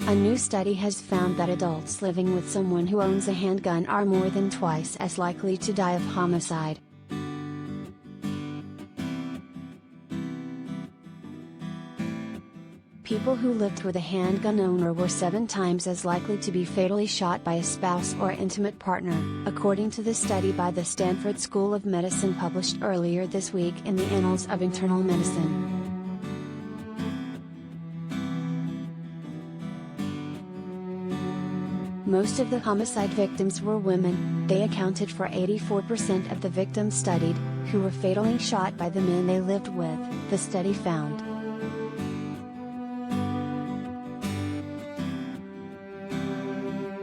A new study has found that adults living with someone who owns a handgun are more than twice as likely to die of homicide. People who lived with a handgun owner were 7 times as likely to be fatally shot by a spouse or intimate partner, according to the study by the Stanford School of Medicine published earlier this week in the Annals of Internal Medicine. Most of the homicide victims were women. They accounted for 84% of the victims studied, who were fatally shot by the men they lived with, the study found.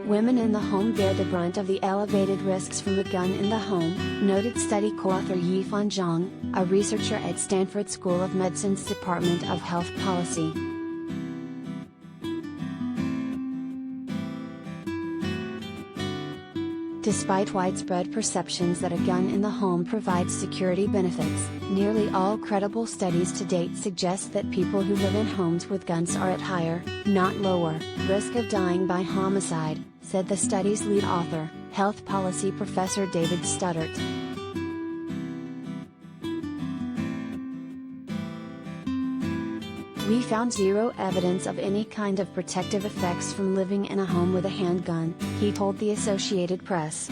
Women in the home bear the brunt of the elevated risks from a gun in the home, noted study co-author Yifan Zhang, a researcher at Stanford School of Medicine's Department of Health Policy. Despite widespread perceptions that a gun in the home provides security benefits, nearly all credible studies to date suggest that people who live in homes with guns are at higher, not lower, risk of dying by homicide, said the study's lead author, health policy professor David Studdert. We found zero evidence of any kind of protective effects from living in a home with a handgun, he told the Associated Press.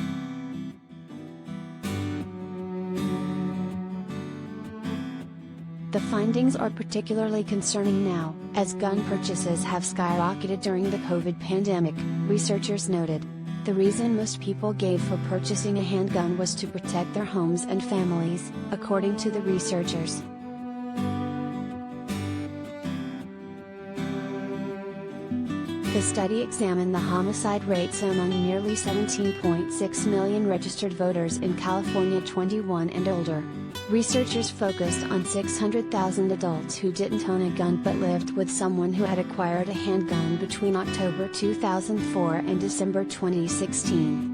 The findings are particularly concerning now, as gun purchases have skyrocketed during the COVID pandemic, researchers noted. The reason most people gave for purchasing a handgun was to protect their homes and families, according to the researchers. The study examined the homicide rates among nearly 17.6 million registered voters in California 21 and older. Researchers focused on 600,000 adults who didn't own a gun but lived with someone who had acquired a handgun between October 2004 and December 2016.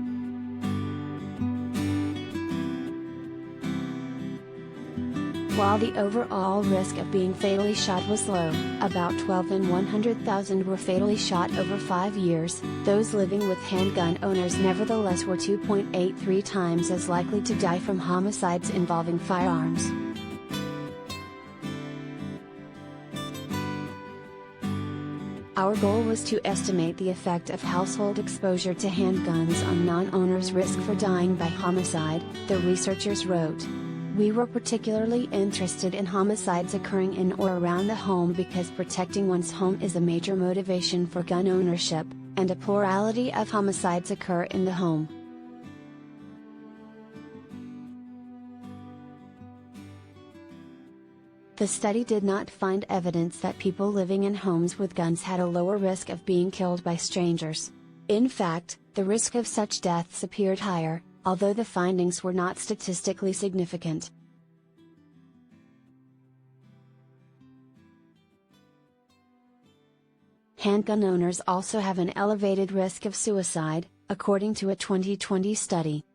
While the overall risk of being fatally shot was low, about 12 in 100,000 were fatally shot over 5 years, those living with handgun owners nevertheless were 2.83 times as likely to die from homicides involving firearms. Our goal was to estimate the effect of household exposure to handguns on non-owners' risk for dying by homicide, the researchers wrote. We were particularly interested in homicides occurring in or around the home because protecting one's home is a major motivation for gun ownership, and a plurality of homicides occur in the home. The study did not find evidence that people living in homes with guns had a lower risk of being killed by strangers. In fact, the risk of such deaths appeared higher, although the findings were not statistically significant. Handgun owners also have an elevated risk of suicide, according to a 2020 study.